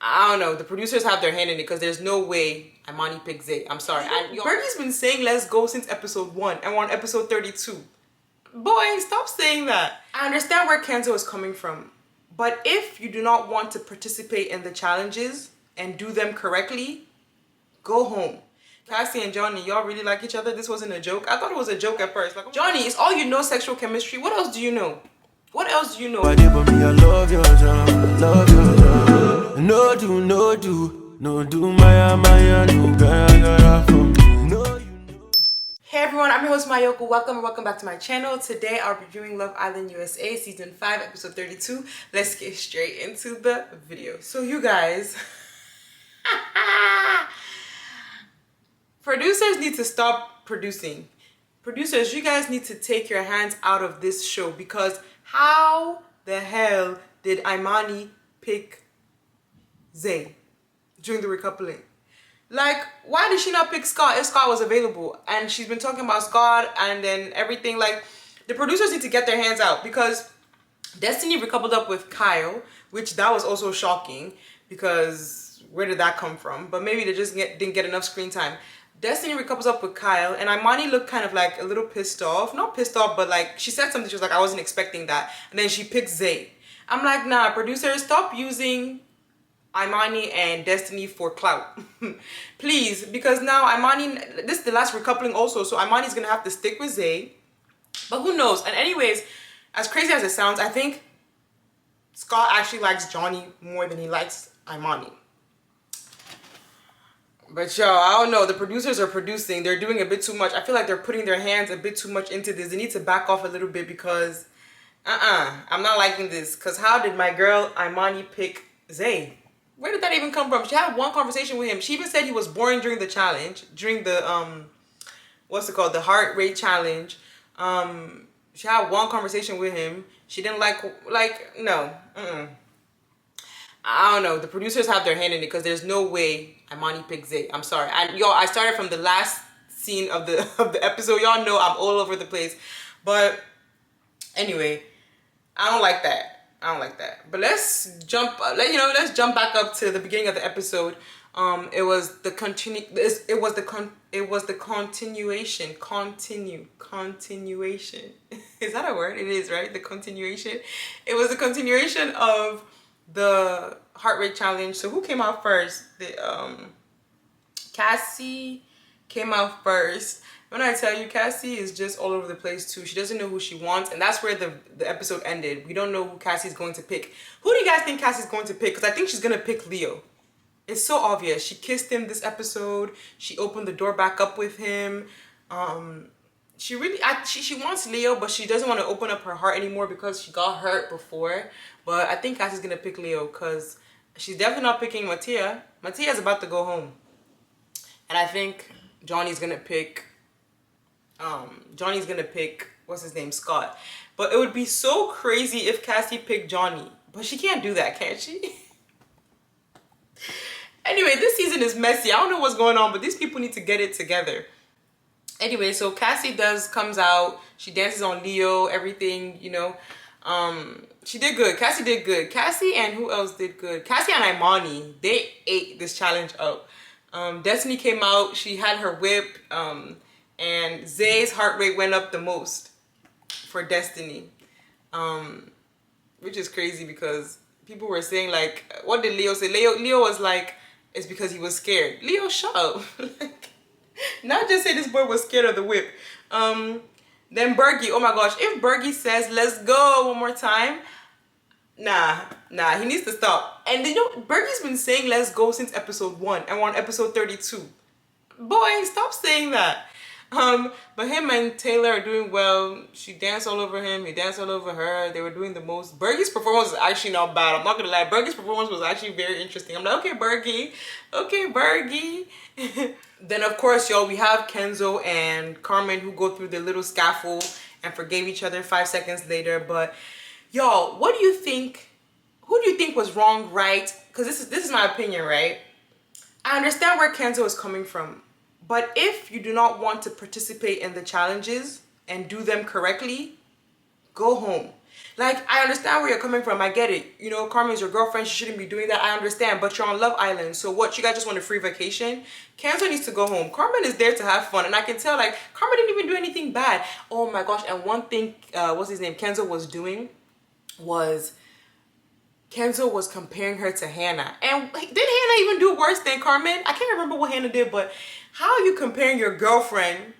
I don't know. The producers have their hand in it because there's no way Imani picked Zay. I'm sorry. And Bergie's been saying let's go since episode 1 and we're on episode 32. Boy, stop saying that. I understand where Kenzo is coming from. But if you do not want to participate in the challenges and do them correctly, go home. Kassy and Johnny, y'all really like each other? This wasn't a joke? I thought it was a joke at first. Like, Johnny, it's all you know sexual chemistry. What else do you know? What else do you know? I love your job, I love your job. No do, Maya, no girl, from no. Hey everyone, I'm your host Mayoko. Welcome back to my channel. Today I'll be reviewing Love Island USA season 5 episode 32. Let's get straight into the video. So you guys, producers need to stop producing. Producers, you guys need to take your hands out of this show because how the hell did Imani pick Zay during the recoupling? Like, why did she not pick Scott if Scott was available? And she's been talking about Scott and then everything. Like, the producers need to get their hands out because Destiny recoupled up with Kyle, which that was also shocking because where did that come from? But maybe they just didn't get enough screen time. Destiny recouples up with Kyle and Imani looked kind of like a little pissed off. Not pissed off, but like she said something. She was like, I wasn't expecting that. And then she picked Zay. I'm like, nah, producers, stop using Imani and Destiny for clout. Please, because now Imani, this is the last recoupling also, so Imani's gonna have to stick with Zay. But who knows? And anyways, as crazy as it sounds, I think Scott actually likes Johnny more than he likes Imani. But yo, I don't know. The producers are producing. They're doing a bit too much. I feel like they're putting their hands a bit too much into this. They need to back off a little bit because, I'm not liking this. Because how did my girl Imani pick Zay? Where did that even come from? She had one conversation with him. She even said he was boring during the challenge. During the, what's it called? The heart rate challenge. She had one conversation with him. She didn't no. I don't know. The producers have their hand in it because there's no way Imani picked Zay. I'm sorry. And y'all, I started from the last scene of the episode. Y'all know I'm all over the place. But anyway, I don't like that. I don't like that. But let's jump back up to the beginning of the episode. It was the continuation. Is that a word? It is, right? The continuation. It was the continuation of the heart rate challenge. So who came out first? Kassy came out first. When I tell you, Kassy is just all over the place too. She doesn't know who she wants, and that's where the episode ended. We don't know who Kassy's going to pick. Who do you guys think Kassy's going to pick? Because I think she's gonna pick Leo. It's so obvious. She kissed him this episode. She opened the door back up with him. She wants Leo, but she doesn't want to open up her heart anymore because she got hurt before. But I think Kassy's gonna pick Leo because she's definitely not picking Mattia. Mattia's about to go home, and I think Johnny's gonna pick. What's his name, Scott. But it would be so crazy if Kassy picked Johnny, but she can't do that, can she? Anyway, this season is messy. I don't know what's going on, but these people need to get it together. Anyway, so Kassy comes out. She dances on Leo, everything, you know. She did good. Kassy did good. Kassy and who else did good? Kassy and Imani, they ate this challenge up. Destiny came out. She had her whip. And Zay's heart rate went up the most for Destiny. Which is crazy because people were saying like, what did Leo say? Leo was like, it's because he was scared. Leo, shut up. Like, not just say this boy was scared of the whip. Then Bergie, oh my gosh, if Bergie says let's go one more time, nah, he needs to stop. And you know, Bergie's been saying let's go since episode 1 and we're on episode 32. Boy, stop saying that. But him and Taylor are doing well. She danced all over him. He danced all over her. They were doing the most. Bergie's performance was actually not bad. I'm not gonna lie. Bergie's performance was actually very interesting. I'm like, okay, Bergie. Okay, Bergie. Then of course, y'all, we have Kenzo and Carmen who go through the little scaffold and forgave each other 5 seconds later. But y'all, what do you think? Who do you think was wrong, right? Because this is my opinion, right? I understand where Kenzo is coming from. But if you do not want to participate in the challenges and do them correctly, go home. Like, I understand where you're coming from. I get it. You know, Carmen's your girlfriend. She shouldn't be doing that. I understand. But you're on Love Island. So what? You guys just want a free vacation? Kenzo needs to go home. Carmen is there to have fun. And I can tell, like, Carmen didn't even do anything bad. Oh, my gosh. And one thing, what's his name? Kenzo was doing was... Kenzo was comparing her to Hannah. And did Hannah even do worse than Carmen? I can't remember what Hannah did, but how are you comparing your girlfriend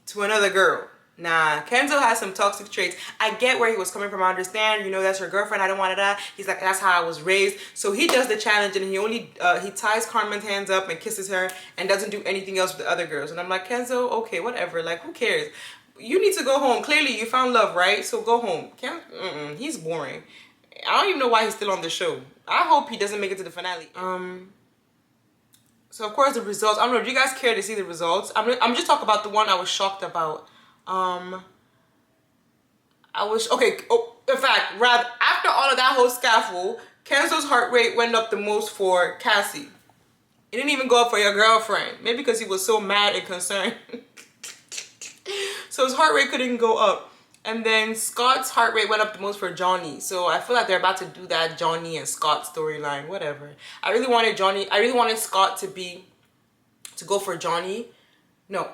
to another girl? Nah, Kenzo has some toxic traits. I get where he was coming from. I understand, you know, that's your girlfriend. I don't want that. He's like, that's how I was raised. So he does the challenge and he only, he ties Carmen's hands up and kisses her and doesn't do anything else with the other girls. And I'm like, Kenzo, okay, whatever. Like, who cares? You need to go home. Clearly, you found love, right? So go home. He's boring. I don't even know why he's still on the show. I hope he doesn't make it to the finale. So of course the results. I don't know. Do you guys care to see the results? I'm just talking about the one I was shocked about. In fact, rather after all of that whole scuffle, Kenzo's heart rate went up the most for Kassy. It didn't even go up for your girlfriend. Maybe because he was so mad and concerned. So his heart rate couldn't go up. And then Scott's heart rate went up the most for Johnny. So I feel like they're about to do that Johnny and Scott storyline, whatever. I really wanted Scott to go for Johnny. No.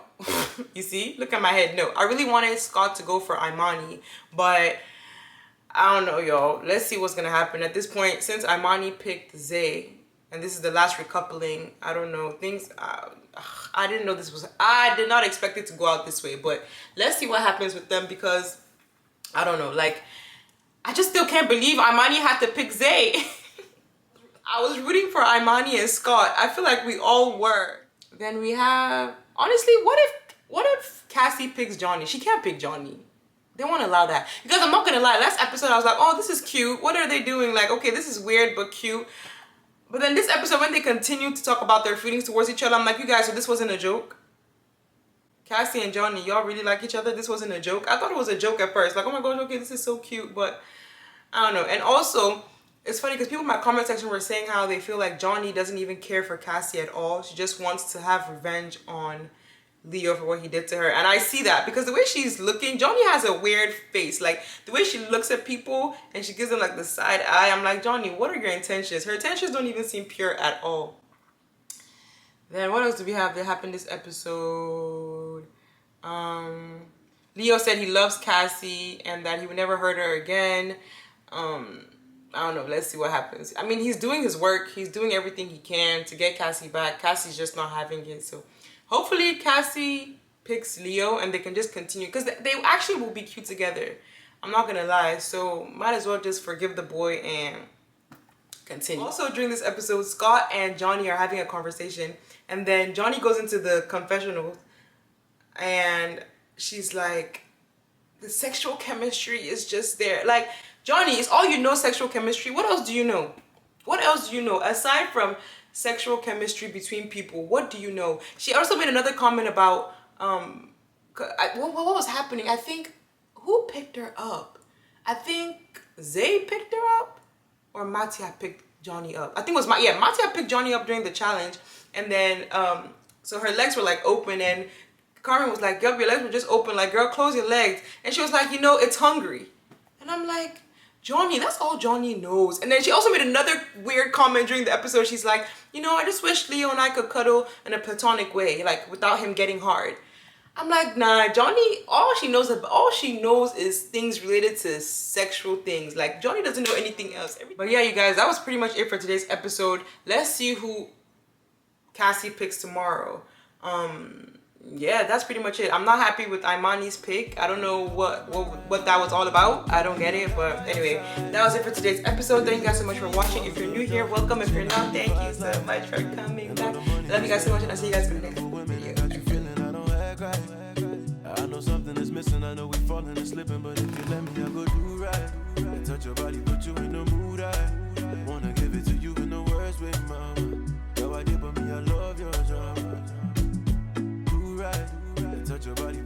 You see? Look at my head. No. I really wanted Scott to go for Imani. But I don't know, y'all. Let's see what's going to happen. At this point, since Imani picked Zay, and this is the last recoupling, I don't know. I didn't know this was... I did not expect it to go out this way. But let's see what happens with them because... I don't know, like, I just still can't believe Imani had to pick Zay. I was rooting for Imani and Scott. I feel like we all were. Then we have, honestly, what if Kassy picks Johnny? She can't pick Johnny. They won't allow that. Because I'm not gonna lie, last episode I was like, oh, this is cute. What are they doing? Like, okay, this is weird but cute. But then this episode, when they continue to talk about their feelings towards each other, I'm like, you guys, so this wasn't a joke? Kassy and Johnny, y'all really like each other? This wasn't a joke? I thought it was a joke at first. Like, oh my gosh, okay, this is so cute. But I don't know. And also, it's funny because people in my comment section were saying how they feel like Johnny doesn't even care for Kassy at all. She just wants to have revenge on Leo for what he did to her. And I see that because the way she's looking, Johnny has a weird face. Like, the way she looks at people and she gives them like the side eye. I'm like, Johnny, what are your intentions? Her intentions don't even seem pure at all. Then what else do we have that happened this episode? Leo said he loves Kassy and that he would never hurt her again. I don't know. Let's see what happens. I mean, he's doing his work. He's doing everything he can to get Kassy back. Kassy's just not having it. So hopefully Kassy picks Leo and they can just continue. Because they actually will be cute together. I'm not going to lie. So might as well just forgive the boy and continue. Also during this episode, Scott and Johnny are having a conversation. And then Johnny goes into the confessional and she's like, the sexual chemistry is just there. Like, Johnny, it's all you know, sexual chemistry. What else do you know? What else do you know? Aside from sexual chemistry between people, what do you know? She also made another comment about, what was happening? I think, who picked her up? I think Zay picked her up or Matia picked Johnny up. I think it was Matia picked Johnny up during the challenge. And then, so her legs were like open and Carmen was like, yup, your legs were just open. Like, girl, close your legs. And she was like, you know, it's hungry. And I'm like, Johnny, that's all Johnny knows. And then she also made another weird comment during the episode. She's like, you know, I just wish Leo and I could cuddle in a platonic way, like without him getting hard. I'm like, nah, Johnny, all she knows is things related to sexual things. Like, Johnny doesn't know anything else. But yeah, you guys, that was pretty much it for today's episode. Let's see who Kassy picks tomorrow. Yeah, that's pretty much it. I'm not happy with Imani's pick. I don't know what that was all about. I don't get it. But anyway, that was it for today's episode. Thank you guys so much for watching. If you're new here, welcome. If you're not, thank you so much for coming back. Love you guys so much, and I'll see you guys in the next video. I know something is missing. I know we falling and slipping, but if you let me, I go do right. And touch your body, put you in the mood. I wanna give it to you in the worst way, mama. Yo, I did, but me, I love your drama. Do right. And touch your body.